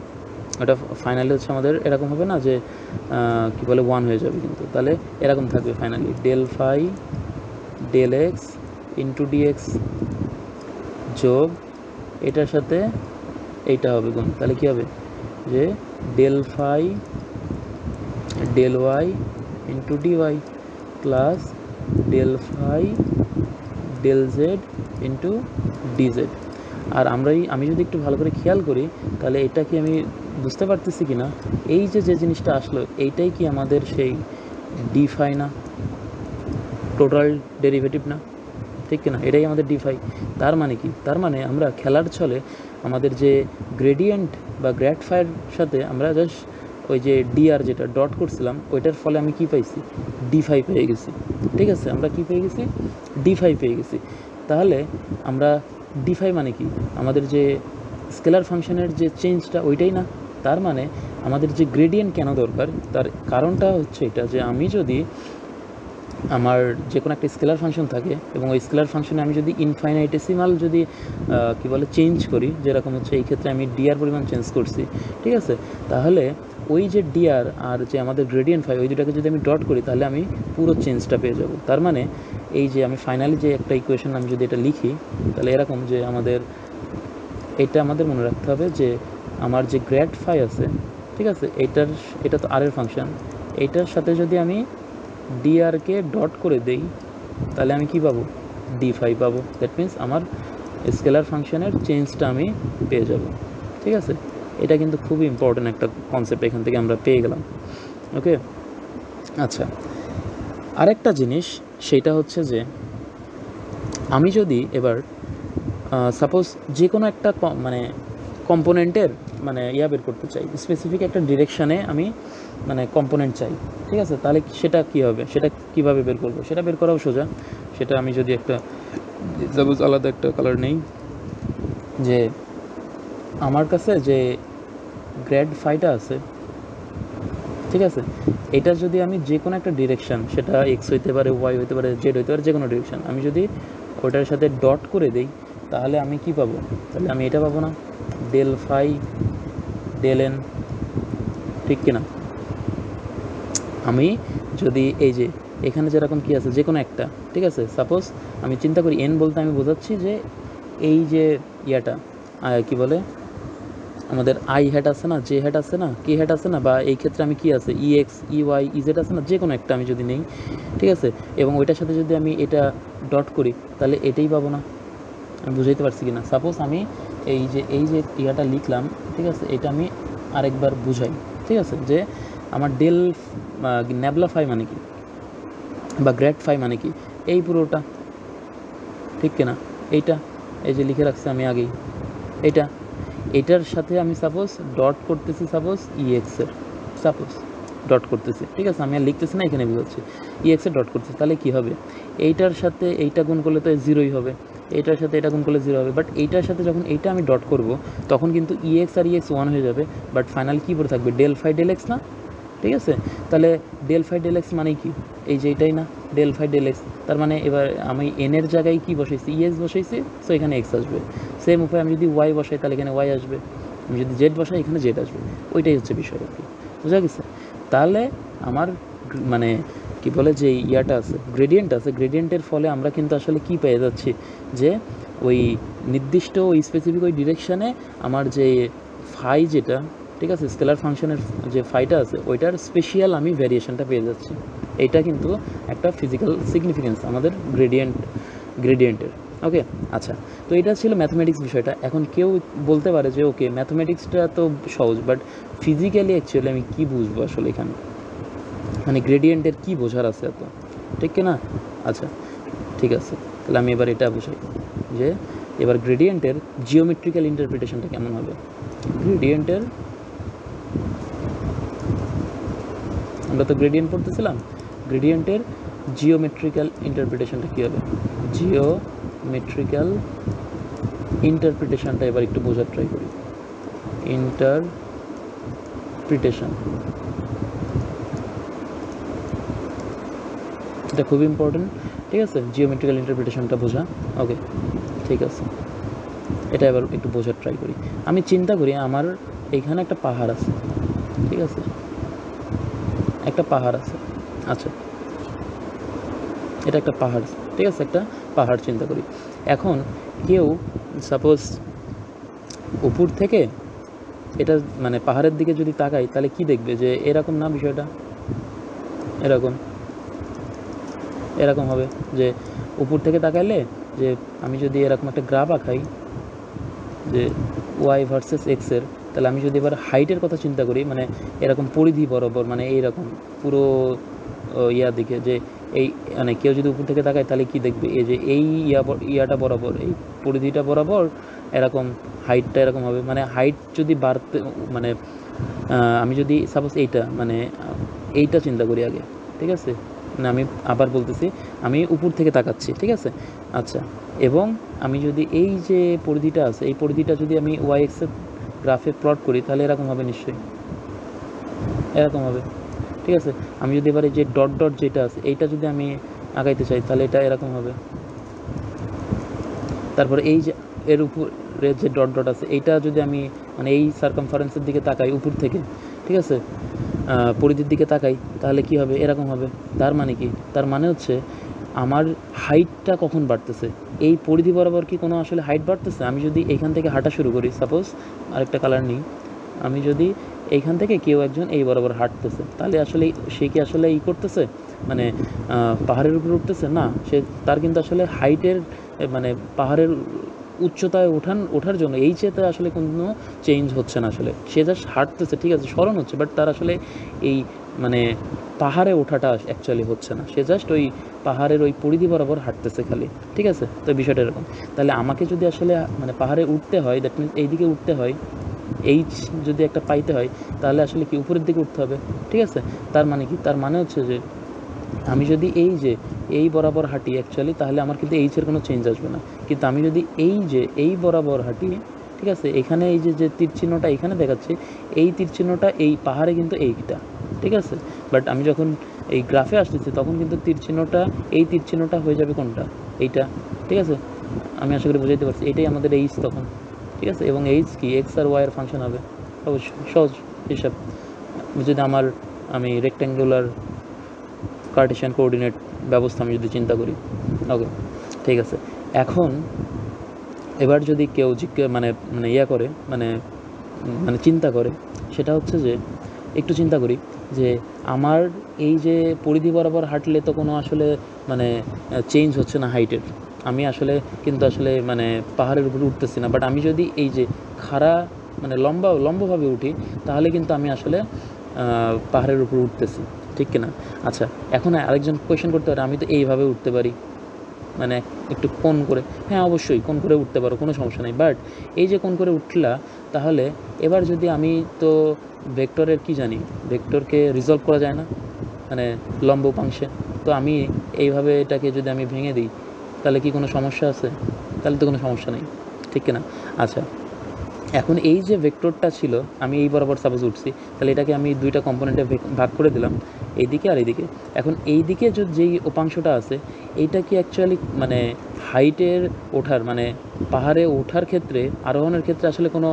S1: ওটা ফাইনালি হচ্ছে আমাদের এরকম হবে না যে কি বলে 1 হয়ে যাবে, কিন্তু তাহলে এরকম থাকবে finally del phi del X into D X যোগ এটার সাথে এইটা হবে গুণ, তাহলে কী হবে যে del phi del y into dy plus del phi del z into dz. আর আমি যদি একটু ভালো করে খেয়াল করি তাহলে এটা কি আমি বুঝতে পারতেছি কি না, এই যে জিনিসটা আসলো এইটাই কি আমাদের সেই ডি ফাই না, টোটাল ডেরিভেটিভ না, ঠিক কিনা? এটাই আমাদের ডি ফাই। তার মানে কি? তার মানে আমরা খেলার ছলে আমাদের যে গ্রেডিয়েন্ট বা গ্র্যাড ফাইয়ের সাথে আমরা জাস্ট ওই যে ডিআর যেটা ডট করছিলাম ওইটার ফলে আমি কি পাইছি, ডি ফাই পেয়ে গেছি। ঠিক আছে, আমরা কি পেয়ে গেছি, ডি ফাই পেয়ে গেছি। তাহলে আমরা ডি ফাই মানে কি, আমাদের যে স্কেলার ফাংশনের যে চেঞ্জটা ওইটাই না। তার মানে আমাদের যে গ্রেডিয়েন্ট কেন দরকার, তার কারণটা হচ্ছে এটা যে আমি যদি আমার যে কোনো একটা স্কেলার ফাংশন থাকে এবং ওই স্কেলার ফাংশনে আমি যদি ইনফাইনাইটেসিমাল যদি কী বলে চেঞ্জ করি, যেরকম হচ্ছে এই ক্ষেত্রে আমি ডিআর পরিমাণ চেঞ্জ করছি, ঠিক আছে, তাহলে ওই যে ডিআর আর যে আমাদের গ্রেডিয়েন্ট ফাই ওই দুটাকে যদি আমি ডট করি তাহলে আমি পুরো চেঞ্জটা পেয়ে যাব। তার মানে এই যে আমি ফাইনালি যে একটা ইকুয়েশন আমি যদি এটা লিখি তাহলে এরকম যে এটা আমাদের মনে রাখতে হবে যে আমার যে গ্র্যাড ফাই আছে, ঠিক আছে, এটা তো আর এর ফাংশন, এইটার সাথে যদি আমি ডিআরকে ডট করে দেই তাহলে আমি কি পাবো, ডি ফাই পাবো। দ্যাট মিন্স আমার স্কেলার ফাংশনের চেঞ্জটা আমি পেয়ে যাব। ঠিক আছে, এটা কিন্তু খুবই ইম্পর্ট্যান্ট একটা কনসেপ্ট এখান থেকে আমরা পেয়ে গেলাম। ওকে, আচ্ছা, আরেকটা জিনিস সেটা হচ্ছে যে আমি যদি এবার সাপোজ যে কোনো একটা মানে কম্পোনেন্টের মানে বের করতে চাই, স্পেসিফিক একটা ডিরেকশানে আমি মানে কম্পোনেন্ট চাই, ঠিক আছে, তাহলে সেটা কী হবে, সেটা কীভাবে বের করবো, সেটা বের করাও সোজা। সেটা আমি যদি একটা সাপোজ আলাদা একটা কালার নেই, যে আমার কাছে যে গ্র্যাড ফাইটা আছে, ঠিক আছে, এটা যদি আমি যে কোনো একটা ডিরেকশান, সেটা এক্স হইতে পারে, ওয়াই হইতে পারে, জেড হইতে পারে, যে কোনো ডিরেকশান আমি যদি ওটার সাথে ডট করে দিই তাহলে আমি কি পাবো, তাহলে আমি এটা পাবো না, ডেল ফাই ডেল এন, ঠিক কিনা? আমি যদি এই যে এখানে যেরকম কি আছে যে কোনো একটা, ঠিক আছে, সাপোজ আমি চিন্তা করি এন বলতে আমি বোঝাচ্ছি যে এই যে ইয়াটা কি বলে আমাদের আই হ্যাট আছে না, জে হ্যাট আছে না, কে হ্যাট আছে না, বা এই ক্ষেত্রে আমি কি আছে e x e y e z আছে না, যে কোনো একটা আমি যদি নেই, ঠিক আছে, এবং ওইটার সাথে যদি আমি এটা ডট করি তাহলে এটাই পাবো না। আমি বুঝাইতে পারছি কি না? সাপোজ আমি এই যে ইয়াটা লিখলাম, ঠিক আছে, এটা আমি আরেকবার বুঝাই, ঠিক আছে, যে আমার ডেল ন্যাবলা ফাই মানে কি বা গ্র্যাড ফাই মানে কি, এই পুরোটা, ঠিক কিনা? এইটা এই যে লিখে রাখছি আমি আগেই, এটার সাথে আমি সাপোজ ডট করতেছি, সাপোজ ইএক্সের সাপোজ ডট করতেছি, ঠিক আছে, আমি আর লিখতেছি না, এখানে বুঝাচ্ছি ইএক্সের ডট করতেছি, তাহলে কি হবে, এইটার সাথে এইটা গুণ করলে তো জিরোই হবে, এইটার সাথে এটা গুণ করলে জিরো হবে, বাট এইটার সাথে যখন এইটা আমি ডট করব তখন কিন্তু ইএক্স আর ইএক্স 1 হয়ে যাবে, বাট ফাইনাল কী পড়ে থাকবে, ডেল ফাই ডেল এক্স না, ঠিক আছে? তাহলে ডেল ফাই ডেল এক্স মানে কি, এই যে এটাই না, ডেল ফাই ডেল এক্স। তার মানে এবার আমি এনের জায়গায় কি বসাইছি, ইএক্স বসাইছি, সো এখানে এক্স আসবে। সেম উপায় আমি যদি ওয়াই বসাই তাহলে এখানে ওয়াই আসবে, আমি যদি জেড বসাই এখানে জেড আসবে। ওইটাই হচ্ছে বিষয় আর কি, বুঝা গেছে? তাহলে আমার মানে কি বলে যে ইয়াটা আছে, গ্রেডিয়েন্ট আছে, গ্রেডিয়েন্টের ফলে আমরা কিন্তু আসলে কি পেয়ে যাচ্ছি, যে ওই নির্দিষ্ট ওই স্পেসিফিক ওই ডিরেকশানে আমার যে ফাই যেটা, ঠিক আছে, স্কেলার ফাংশনের যে ফাইটা আছে ওইটার স্পেশাল আমি ভ্যারিয়েশনটা পেয়ে যাচ্ছি। এইটা কিন্তু একটা ফিজিক্যাল সিগনিফিকেন্স আমাদের গ্রেডিয়েন্টের। ওকে, আচ্ছা, তো এটা ছিল ম্যাথমেটিক্স বিষয়টা। এখন কেউ বলতে পারে যে ওকে ম্যাথমেটিক্সটা তো সহজ, বাট ফিজিক্যালি অ্যাকচুয়ালি আমি কী বুঝবো আসলে এখানে, মানে গ্রেডিয়েন্টের কী বোঝার আছে এত, ঠিক কিনা? আচ্ছা, ঠিক আছে, তাহলে আমি এবার এটা বুঝাই যে এবার গ্রেডিয়েন্টের জিওমেট্রিক্যাল ইন্টারপ্রিটেশনটা কেমন হবে। গ্রেডিয়েন্টের, আমরা তো গ্রেডিয়েন্ট পড়তেছিলাম, গ্রেডিয়েন্টের জিওমেট্রিক্যাল ইন্টারপ্রিটেশনটা কী হবে, জিওমেট্রিক্যাল ইন্টারপ্রিটেশনটা এবার একটু বোঝার ট্রাই করি। ইন্টারপ্রিটেশন, এটা খুবই ইম্পর্টেন্ট, ঠিক আছে, জিওমেট্রিক্যাল ইন্টারপ্রিটেশনটা বোঝা। ওকে, ঠিক আছে, এটা এবার একটু বোঝার ট্রাই করি। আমি চিন্তা করি আমার এইখানে একটা পাহাড় আছে, ঠিক আছে, একটা পাহাড় আছে, আচ্ছা, এটা একটা পাহাড়, ঠিক আছে, একটা পাহাড় চিন্তা করি। এখন কেউ সাপোজ উপর থেকে এটা মানে পাহাড়ের দিকে যদি তাকাই তাহলে কি দেখবে, যে এরকম না বিষয়টা, এরকম এরকম হবে যে উপর থেকে তাকাইলে যে আমি যদি এরকম একটা গ্রাফ আঁকাই যে ওয়াই ভার্সেস এক্সের, তাহলে আমি যদি এবার হাইটের কথা চিন্তা করি, মানে এরকম পরিধি বরাবর, মানে এইরকম পুরো ইয়ার দিকে, যে এই মানে কেউ যদি উপর থেকে তাকায় তাহলে কি দেখবে, এই যে এই ইয়াটা বরাবর, এই পরিধিটা বরাবর এরকম হাইটটা এরকম হবে। মানে হাইট যদি বাড়তে, মানে আমি যদি সাপোজ এইটা চিন্তা করি আগে, ঠিক আছে, মানে আমি আবার বলতেছি, আমি উপর থেকে তাকাচ্ছি, ঠিক আছে। আচ্ছা, এবং আমি যদি এই যে পরিধিটা আছে, এই পরিধিটা যদি আমি ওয়াই এক্সের গ্রাফে প্লট করি তাহলে এরকম হবে, নিশ্চয়ই এরকম হবে, ঠিক আছে। আমি যদি এবার এই যে ডট ডট যেটা আছে এইটা যদি আমি আগাইতে চাই তাহলে এটা এরকম হবে। তারপরে এই যে এর উপরে যে ডট ডট আছে এইটা যদি আমি মানে এই সার্কামফারেন্সের দিকে তাকাই উপর থেকে, ঠিক আছে, পরিধির দিকে তাকাই তাহলে কি হবে, এরকম হবে। তার মানে কি, তার মানে হচ্ছে আমার হাইটটা কখন বাড়তেছে, এই পরিধি বরাবর কি কোনো আসলে হাইট বাড়তেছে। আমি যদি এইখান থেকে হাঁটা শুরু করি, সাপোজ আরেকটা কালার নিই, আমি যদি এইখান থেকে কেউ একজন এই বরাবর হাঁটতেছে তাহলে আসলে সে কি আসলে করতেছে, মানে পাহাড়ের উপরে উঠতেছে না, সে তার কিন্তু আসলে হাইটের মানে পাহাড়ের উচ্চতায় ওঠার জন্য এই চেতে আসলে কোনো চেঞ্জ হচ্ছে না, আসলে সে জাস্ট হাঁটতেছে, ঠিক আছে, স্মরণ হচ্ছে, বাট তার আসলে এই মানে পাহাড়ে ওঠাটা অ্যাকচুয়ালি হচ্ছে না, সে জাস্ট ওই পাহাড়ের ওই পরিধি বরাবর হাঁটতেছে খালি, ঠিক আছে। তো বিষয়টা এরকম। তাহলে আমাকে যদি আসলে মানে পাহাড়ে উঠতে হয়, দ্যাট মিনস এইদিকে উঠতে হয়, এইচ যদি একটা পাইতে হয় তাহলে আসলে কি উপরের দিকে উঠতে হবে, ঠিক আছে। তার মানে কি, তার মানে হচ্ছে যে আমি যদি এই বরাবর হাঁটি অ্যাকচুয়ালি তাহলে আমার কিন্তু এইচের কোনো চেঞ্জ আসবে না, কিন্তু আমি যদি এই বরাবর হাঁটি, ঠিক আছে, এখানে এই যে তীর চিহ্নটা এখানে দেখাচ্ছে, এই তীর চিহ্নটা এই পাহাড়ে কিন্তু এইটা, ঠিক আছে, বাট আমি যখন এই গ্রাফে আসতেছি তখন কিন্তু তীর চিহ্নটা হয়ে যাবে কোনটা, এইটা, ঠিক আছে। আমি আশা করি বুঝাইতে পারছি, এটাই আমাদের এইচ তখন, ঠিক আছে। এবং এইচ কি এক্স আর ওয়াই এর ফাংশন হবে, অবশ্যই সহজ হিসাব। যদি আমি রেক্ট্যাঙ্গুলার কার্টেশিয়ান কোঅর্ডিনেট ব্যবস্থা আমি যদি চিন্তা করি, ওকে, ঠিক আছে। এখন এবার যদি কেউ মানে ইয়া করে, মানে চিন্তা করে, সেটা হচ্ছে যে একটু চিন্তা করি যে আমার এই যে পরিধি বরাবর হাঁটলে তো কোনো আসলে মানে চেঞ্জ হচ্ছে না হাইটের, আমি আসলে কিন্তু আসলে মানে পাহাড়ের উপরে উঠতেছি না, বাট আমি যদি এই যে খাড়া মানে লম্বভাবে উঠি তাহলে কিন্তু আমি আসলে পাহাড়ের উপর উঠতেছি, ঠিক কিনা। আচ্ছা, এখন আরেকজন কোয়েশ্চেন করতে পারে, আমি তো এইভাবে উঠতে পারি, মানে একটু কোণ করে, হ্যাঁ অবশ্যই কোণ করে উঠতে পারো, কোনো সমস্যা নেই, বাট এই যে কোণ করে উঠলা, তাহলে এবার যদি আমি তো ভেক্টরের কি জানি, ভেক্টরকে রিজলভ করা যায় না মানে লম্ব উপাংশে, তো আমি এইভাবে এটাকে যদি আমি ভেঙে দিই তাহলে কি কোনো সমস্যা আছে, তাহলে তো কোনো সমস্যা নেই, ঠিক কিনা। আচ্ছা, এখন এই যে ভেক্টরটা ছিল, আমি এই বরাবর সাপোজ উঠছি, তাহলে এটাকে আমি দুইটা কম্পোনেন্টে ভাগ করে দিলাম, এইদিকে আর এইদিকে। এখন এইদিকে যেই উপাংশটা আছে এইটা কি অ্যাকচুয়ালি মানে হাইটের ওঠার মানে পাহাড়ে ওঠার ক্ষেত্রে, আরোহণের ক্ষেত্রে আসলে কোনো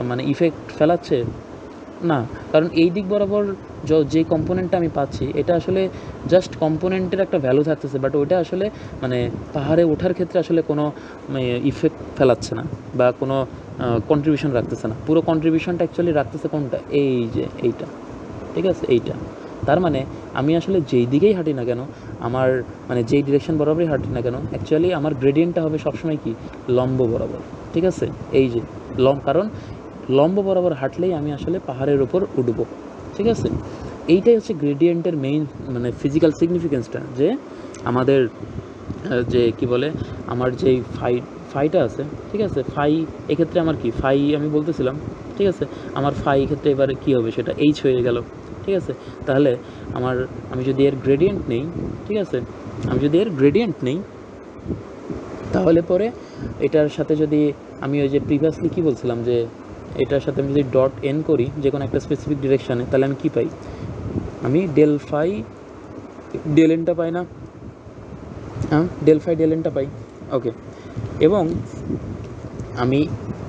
S1: মানে ইফেক্ট ফেলাচ্ছে না, কারণ এই দিক বরাবর যে কম্পোনেন্টটা আমি পাচ্ছি এটা আসলে জাস্ট কম্পোনেন্টের একটা ভ্যালু থাকতেছে, বাট ওইটা আসলে মানে পাহাড়ে ওঠার ক্ষেত্রে আসলে কোনো ইফেক্ট ফেলাচ্ছে না বা কোনো কন্ট্রিবিউশন রাখতেছে না। পুরো কন্ট্রিবিউশনটা অ্যাকচুয়ালি রাখতেছে কোনটা, এই যে এইটা, ঠিক আছে, এইটা। তার মানে আমি আসলে যেই দিকেই হাঁটি না কেন, আমার মানে যেই ডিরেকশন বরাবরই হাঁটি না কেন, অ্যাকচুয়ালি আমার গ্রেডিয়েন্টটা হবে সবসময় কি লম্ব বরাবর, ঠিক আছে। এই যে কারণ লম্ব বরাবর হাঁটলেই আমি আসলে পাহাড়ের ওপর উঠব, ঠিক আছে। এইটাই হচ্ছে গ্রেডিয়েন্টের মেইন মানে ফিজিক্যাল সিগনিফিকেন্সটা, যে আমাদের যে কি বলে আমার যেই ফাইটা আছে, ঠিক আছে, এক্ষেত্রে আমার কি আমি বলতেছিলাম, ঠিক আছে, আমার এক্ষেত্রে এবারে কী হবে, সেটা এইচ হয়ে গেল, ঠিক আছে। তাহলে আমি যদি এর গ্রেডিয়েন্ট নেই, ঠিক আছে, তাহলে পরে এটার সাথে যদি আমি ওই যে প্রিভিয়াসলি কী বলছিলাম যে এটার সাথে আমি যদি ডট এন করি যে কোনো একটা স্পেসিফিক ডিরেকশানে, তাহলে আমি কী পাই, আমি ডেল এনটা পাই না, হ্যাঁ ডেল এনটা পাই, ওকে। এবং আমি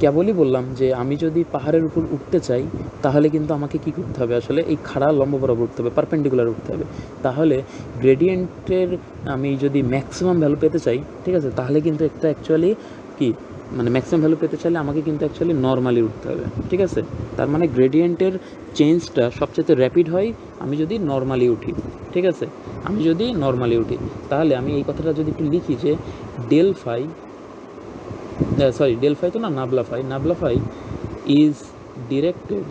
S1: কেবলই বললাম যে আমি যদি পাহাড়ের উপর উঠতে চাই তাহলে কিন্তু আমাকে কি করতে হবে, আসলে এই খাড়া লম্ব বরাবর উঠতে হবে, পারপেন্ডিকুলার উঠতে হবে। তাহলে গ্রেডিয়েন্টের আমি যদি ম্যাক্সিমাম ভ্যালু পেতে চাই, ঠিক আছে, তাহলে কিন্তু একটা অ্যাকচুয়ালি কি মানে ম্যাক্সিমাম ভ্যালু পেতে চাইলে আমাকে কিন্তু অ্যাকচুয়ালি নর্মালি উঠতে হবে, ঠিক আছে। তার মানে গ্রেডিয়েন্টের চেঞ্জটা সবচেয়ে র্যাপিড হয় আমি যদি নর্মালি উঠি, ঠিক আছে। আমি যদি নর্মালি উঠি তাহলে আমি এই কথাটা যদি একটু লিখি যে ডেল ফাই ডেল ফাই তো না, নাবলা phi is directed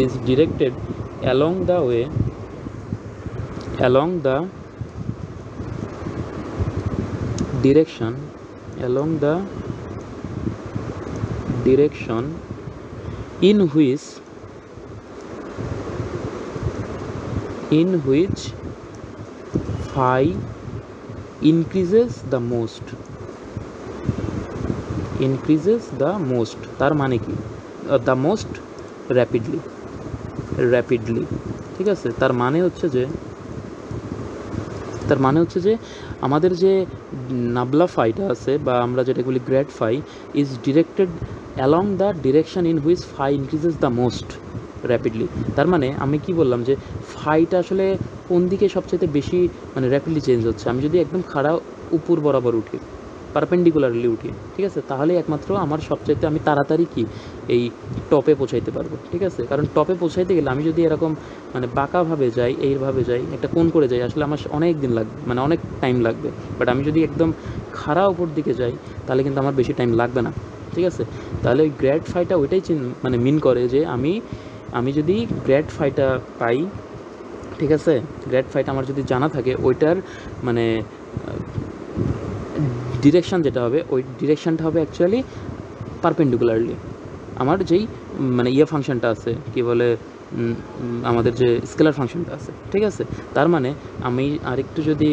S1: is directed along the way along the direction in which phi increases the most, তার মানে কি দ্য মোস্ট র্যাপিডলি, ঠিক আছে। তার মানে হচ্ছে যে আমাদের যে নাবলা ফাইটা আছে বা আমরা যেটা বলি grad phi is directed along the direction in which phi increases the most rapidly. তার মানে আমি কি বললাম যে ফাইটা আসলে কোন দিকে সবচেয়ে বেশি মানে র্যাপিডলি চেঞ্জ হচ্ছে। আমি যদি একদম খাড়া উপর বরাবর উঠি, পারপেন্ডিকুলারলি উঠি, ঠিক আছে, তাহলে একমাত্র আমার সবচাইতে আমি তাড়াতাড়ি কি এই টপে পৌঁছাইতে পারবো, ঠিক আছে। কারণ টপে পৌঁছাইতে গেলে আমি যদি এরকম মানে বাঁকাভাবে যাই, এইভাবে যাই, একটা কোণ করে যাই, আসলে আমার অনেক দিন লাগবে, মানে অনেক টাইম লাগবে। বাট আমি যদি একদম খাড়া উপর দিকে যাই তাহলে কিন্তু আমার বেশি টাইম লাগবে না, ঠিক আছে। তাহলে ওই গ্রেড ফাইটা ওইটাই মানে মিন করে যে আমি যদি গ্রেড ফাইটা পাই, ঠিক আছে, গ্রেড ফাইটা আমার যদি জানা থাকে, ওইটার মানে ডিরেকশান যেটা হবে ওই ডিরেকশানটা হবে অ্যাকচুয়ালি পারপেন্ডিকুলারলি আমার যেই মানে ফাংশনটা আছে, কি বলে আমাদের যে স্কেলার ফাংশনটা আছে, ঠিক আছে। তার মানে আমি আরেকটু যদি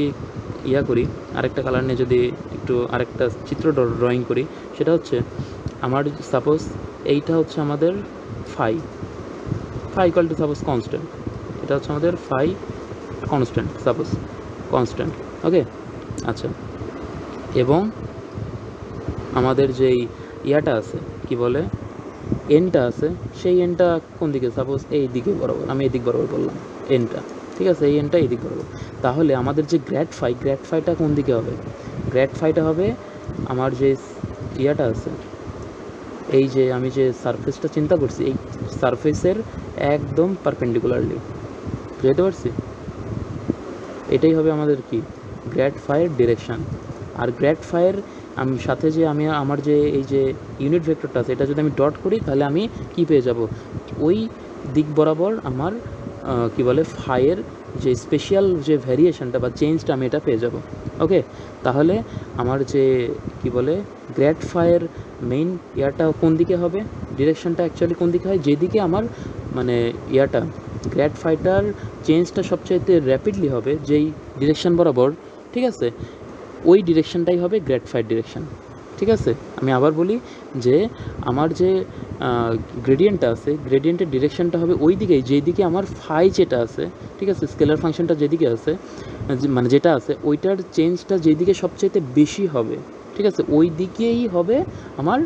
S1: করি, আরেকটা কালার নিয়ে যদি একটু আরেকটা চিত্র ড্রয়িং করি, সেটা হচ্ছে আমার সাপোজ এইটা হচ্ছে আমাদের phi equal to suppose constant, এটা হচ্ছে আমাদের ফাই কনস্ট্যান্ট, ওকে। আচ্ছা, এবং আমাদের যেই আছে কি বলে এনটা আছে, সেই এনটা কোন দিকে, সাপোজ এই দিকে বরাবর, আমি এই দিক বরাবর বললাম এনটা, ঠিক আছে, এই এনটা এই দিক বরাবর। তাহলে আমাদের যে গ্রেড ফাইটা কোন দিকে হবে, গ্রেড ফাইটা হবে আমার যে আছে, এই যে আমি যে সারফেসটা চিন্তা করছি, এই সারফেসের একদম পারপেন্ডিকুলারলি, বুঝতে পারছি, এটাই হবে আমাদের কি গ্রেড ফাইয়ের ডিরেকশান। আর গ্রেড ফাইয়ের সাথে যে আমি আমার যে এই যে ইউনিট ভেক্টরটা আছে, এটা যদি আমি ডট করি তাহলে আমি কি পেয়ে যাব, ওই দিক বরাবর আমার কি বলে ফাইয়ের যে স্পেশাল যে ভ্যারিয়েশনটা বা চেঞ্জটা আমি এটা পেয়ে যাব, ওকে। তাহলে আমার যে কি বলে গ্রেড ফাইয়ের মেইন কোন দিকে হবে, ডিরেকশনটা অ্যাকচুয়ালি কোন দিকে হয়, যেদিকে আমার মানে গ্রেড ফাইটার চেঞ্জটা সবচাইতে র্যাপিডলি হবে যেই ডিরেকশন বরাবর, ঠিক আছে, ওই ডিরেকশনটাই হবে গ্রেড ফাইয়ের ডিরেকশন, ঠিক আছে। আমি আবার বলি যে আমার যে গ্রেডিয়েন্টটা আছে, গ্রেডিয়েন্টের ডিরেকশনটা হবে ওই দিকেই যেই দিকে আমার ফাই যেটা আছে, ঠিক আছে, স্কেলার ফাংশনটা যেদিকে আছে, মানে যেটা আছে ওইটার চেঞ্জটা যেদিকে সবচাইতে বেশি হবে, ঠিক আছে, ওই দিকেই হবে আমার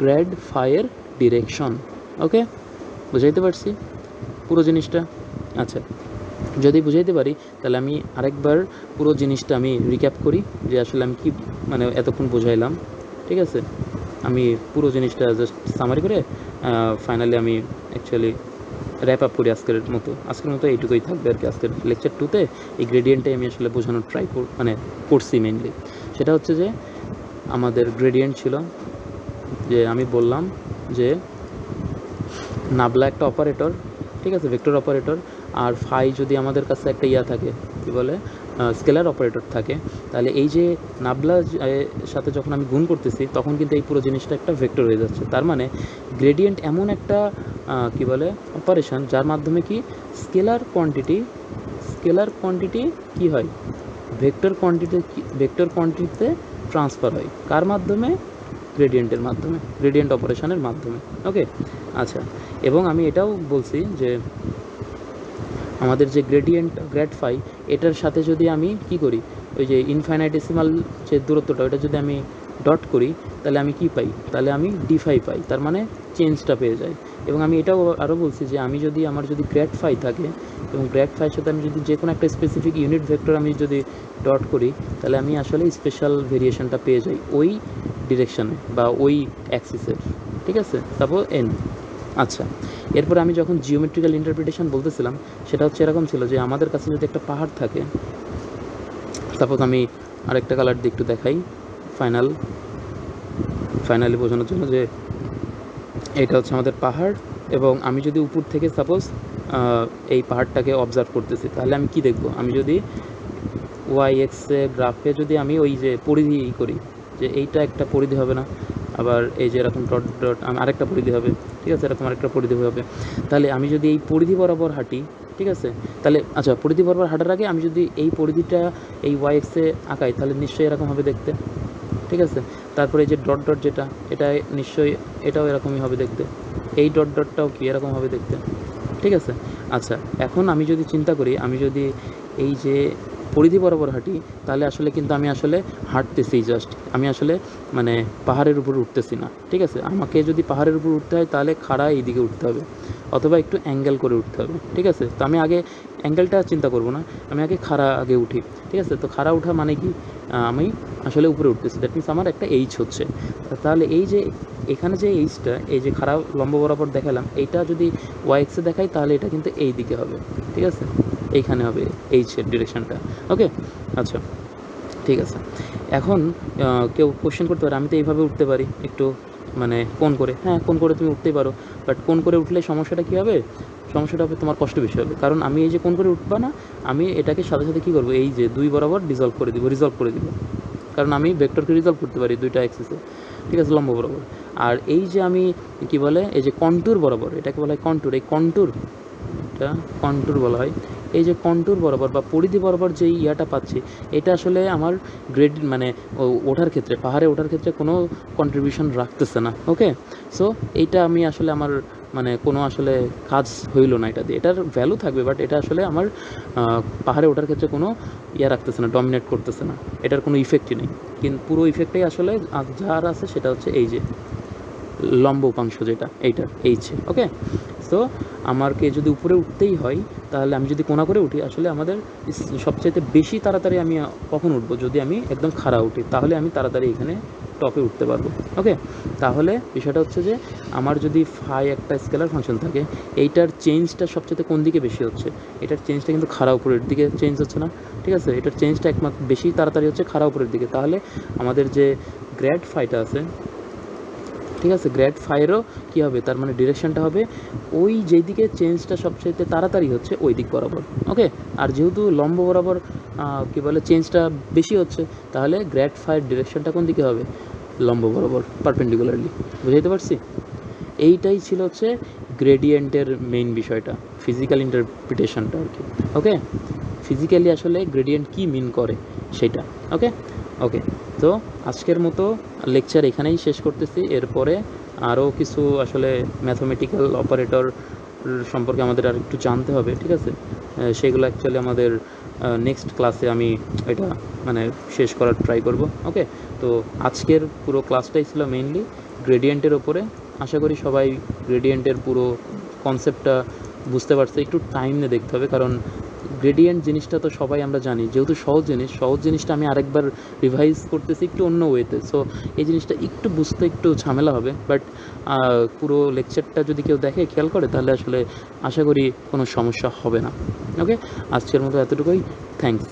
S1: গ্রেড ফাইয়ের ডিরেকশন, ওকে। বুঝাইতে পারছি পুরো জিনিসটা? আচ্ছা, যদি বুঝাইতে পারি তাহলে আমি আরেকবার পুরো জিনিসটা আমি রিক্যাপ করি যে আসলে আমি কি মানে এতক্ষণ বোঝাইলাম, ঠিক আছে। আমি পুরো জিনিসটা জাস্ট সামারি করে ফাইনালি আমি অ্যাকচুয়ালি র্যাপ আপ করি আজকের মতো এইটুকুই থাকবে আর কি। আজকের লেকচার 2তে এই গ্রেডিয়েন্টটাই আমি আসলে বোঝানোর করছি মেইনলি। সেটা হচ্ছে যে আমাদের গ্রেডিয়েন্ট ছিল যে আমি বললাম যে নাবলা একটা অপারেটর, ঠিক আছে, ভেক্টর অপারেটর, আর ফাই যদি আমাদের কাছে একটা থাকে কি বলে স্কেলার অপারেটর থাকে, তাহলে এই যে নাবলা সাথে যখন আমি গুণ করতেছি তখন কিন্তু এই পুরো জিনিসটা একটা ভেক্টর হয়ে যাচ্ছে। তার মানে গ্রেডিয়েন্ট এমন একটা কি বলে অপারেশন যার মাধ্যমে কি স্কেলার কোয়ান্টিটি কি হয়, ভেক্টর কোয়ান্টিটিতে ট্রান্সফার হয়, কার মাধ্যমে, গ্রেডিয়েন্টের মাধ্যমে, গ্রেডিয়েন্ট অপারেশনের মাধ্যমে, ওকে। আচ্ছা, এবং আমি এটাও বলছি যে আমাদের যে গ্রেড ফাই এটার সাথে যদি আমি কি করি ওই যে ইনফাইনাইটেসিমাল যে দূরত্বটা ওটা যদি আমি ডট করি তাহলে আমি কি পাই, তাহলে আমি d5 পাই, তার মানে চেঞ্জটা পেয়ে যাই। এবং আমি এটাও আরও বলছি যে আমি যদি আমার যদি গ্র্যাড ফাই থাকে এবং গ্র্যাড ফাইয়ের সাথে আমি যদি যে কোনো একটা স্পেসিফিক ইউনিট ভেক্টর আমি যদি ডট করি তাহলে আমি আসলে স্পেশাল ভেরিয়েশনটা পেয়ে যাই ওই ডিরেকশানে বা ওই অ্যাক্সিসের, ঠিক আছে, তারপর এন। আচ্ছা, এরপর আমি যখন জিওমেট্রিক্যাল ইন্টারপ্রিটেশন বলতেছিলাম সেটা হচ্ছে এরকম ছিল যে আমাদের কাছে যদি একটা পাহাড় থাকে, সাপোজ আমি আরেকটা কালার দিয়ে একটু দেখাই ফাইনালি বোঝানোর জন্য, যে এটা হচ্ছে আমাদের পাহাড় এবং আমি যদি উপর থেকে সাপোজ এই পাহাড়টাকে অবজার্ভ করতেছি তাহলে আমি কি দেখব, আমি যদি ওয়াই এক্সে গ্রাফে যদি আমি ওই যে পরিধি করি যে এইটা একটা পরিধি হবে না, আবার এই যে এরকম ডট ডট আরেকটা পরিধি হবে, ঠিক আছে, এরকম আরেকটা পরিধি হবে, তাহলে আমি যদি এই পরিধি বরাবর হাঁটি, ঠিক আছে, তাহলে আচ্ছা পরিধি বরাবর হাঁটার আগে আমি যদি এই পরিধিটা এই ওয়াই এক্সে আঁকাই তাহলে নিশ্চয়ই এরকম হবে দেখতে, ঠিক আছে। তারপরে এই যে ডট ডট যেটা, এটা নিশ্চয়ই এটাও এরকমই হবে দেখতে, এই ডট ডটটাও কি এরকম হবে দেখতে, ঠিক আছে। আচ্ছা, এখন আমি যদি চিন্তা করি আমি যদি এই যে পরিধি বরাবর হাঁটি তাহলে আসলে কিন্তু আমি আসলে হাঁটতেছি, জাস্ট আমি আসলে মানে পাহাড়ের উপর উঠতেছি না, ঠিক আছে। আমাকে যদি পাহাড়ের উপর উঠতে হয় তাহলে খাড়া এইদিকে উঠতে হবে অথবা একটু অ্যাঙ্গেল করে উঠতে হবে, ঠিক আছে। তো আমি আগে অ্যাঙ্গেলটা চিন্তা করব না, আমি আগে খাড়া আগে উঠি, ঠিক আছে। তো খাড়া ওঠা মানে কি, আমি আসলে উপরে উঠতেছি, দ্যাট মিনস আমার একটা এইচ হচ্ছে। তাহলে এই যে এখানে যে এইচটা, এই যে খাড়া লম্ব বরাবর দেখালাম, এইটা যদি ওয়াই এক্সে দেখাই তাহলে এটা কিন্তু এই দিকে হবে, ঠিক আছে, এইখানে হবে এইচের ডিরেকশনটা, ওকে। আচ্ছা, ঠিক আছে। এখন কেউ কোশ্চেন করতে পারে আমি তো এইভাবে উঠতে পারি একটু মানে কোণ করে, হ্যাঁ কোণ করে তুমি উঠতেই পারো, বাট কোণ করে উঠলে সমস্যাটা কী হবে, সমস্যাটা হবে তোমার কষ্ট বেশি হবে, কারণ আমি এই যে কোণ করে উঠবা না, আমি এটাকে সাথে সাথে কী করবো, এই যে দুই বরাবর রিজলভ করে দিব, কারণ আমি ভেক্টরকে রিজলভ করতে পারি দুইটা অ্যাক্সিসে, ঠিক আছে, লম্ব বরাবর। আর এই যে আমি কি বলে এই যে কন্ট্যুর বরাবর, এটাকে বলা হয় কন্ট্যুর, এই এটা কন্ট্যুর বলা হয়, এই যে কন্ট্যুর বরাবর বা পরিধি বরাবর যে ইয়াটা পাচ্ছি এটা আসলে আমার গ্রেড মানে ওঠার ক্ষেত্রে, পাহাড়ে ওঠার ক্ষেত্রে কোনো কন্ট্রিবিউশন রাখতেছে না, ওকে। সো এইটা আমি আসলে আমার মানে কোনো আসলে কাজ হইল না এটা দিয়ে, এটার ভ্যালু থাকবে বাট এটা আসলে আমার পাহাড়ে ওঠার ক্ষেত্রে কোনো ইয়া রাখতেছে না, ডমিনেট করতেছে না, এটার কোনো ইফেক্টই নেই। কিন্তু পুরো ইফেক্টটাই আসলে যার আছে সেটা হচ্ছে এই যে লম্ব উপাংশ যেটা এইটার এইচে, ওকে। সো আমাকে যদি উপরে উঠতেই হয় তাহলে আমি যদি কোণা করে উঠি, আসলে আমাদের সবচেয়ে বেশি তাড়াতাড়ি আমি কখন উঠবো, যদি আমি একদম খাড়া উঠি তাহলে আমি তাড়াতাড়ি এখানে টপে উঠতে পারবো, ওকে। তাহলে বিষয়টা হচ্ছে যে আমার যদি ফাই একটা স্কেলার ফাংশন থাকে, এইটার চেঞ্জটা সবচেয়ে কোন দিকে বেশি হচ্ছে, এটার চেঞ্জটা কিন্তু খাড়া উপরের দিকে চেঞ্জ হচ্ছে না, ঠিক আছে, এটার চেঞ্জটা একমাত্র বেশি তাড়াতাড়ি হচ্ছে খাড়া উপরের দিকে, তাহলে আমাদের যে গ্র্যাড ফাইটা আছে, ঠিক আছে, গ্র্যাড ফাইয়েরও কী হবে, তার মানে ডিরেকশনটা হবে ওই যেই দিকে চেঞ্জটা সবচেয়ে তাড়াতাড়ি হচ্ছে ওই দিক বরাবর, ওকে। আর যেহেতু লম্ব বরাবর কী বলে চেঞ্জটা বেশি হচ্ছে, তাহলে গ্র্যাড ফাইয়ের ডিরেকশনটা কোন দিকে হবে, লম্ব বরাবর পারপেন্ডিকুলারলি, বুঝাইতে পারছি। এইটাই ছিল হচ্ছে গ্রেডিয়েন্টের মেইন বিষয়টা, ফিজিক্যাল ইন্টারপ্রিটেশনটা আর কি, ওকে। ফিজিক্যালি আসলে গ্রেডিয়েন্ট কী মিন করে সেটা, ওকে। তো আজকের মতো লেকচার এখানেই শেষ করতেছি। এরপরে আরও কিছু আসলে ম্যাথমেটিক্যাল অপারেটর সম্পর্কে আমাদের আর একটু জানতে হবে, ঠিক আছে, সেগুলো অ্যাকচুয়ালি আমাদের নেক্সট ক্লাসে আমি এটা মানে শেষ করার ট্রাই করব, ওকে। তো আজকের পুরো ক্লাসটাই ছিল মেইনলি গ্রেডিয়েন্টের ওপরে। আশা করি সবাই গ্রেডিয়েন্টের পুরো কনসেপ্টটা বুঝতে পারছে। একটু টাইম নিয়ে দেখতে হবে, কারণ গ্রেডিয়েন্ট জিনিসটা তো সবাই আমরা জানি, যেহেতু সহজ জিনিসটা আমি আরেকবার রিভাইজ করতেছি একটু অন্য ওয়েতে, সো এই জিনিসটা একটু বুঝতে একটু ঝামেলা হবে, বাট পুরো লেকচারটা যদি কেউ দেখে খেয়াল করে তাহলে আসলে আশা করি কোনো সমস্যা হবে না, ওকে। আজকের মতো এতটুকুই, থ্যাঙ্কস।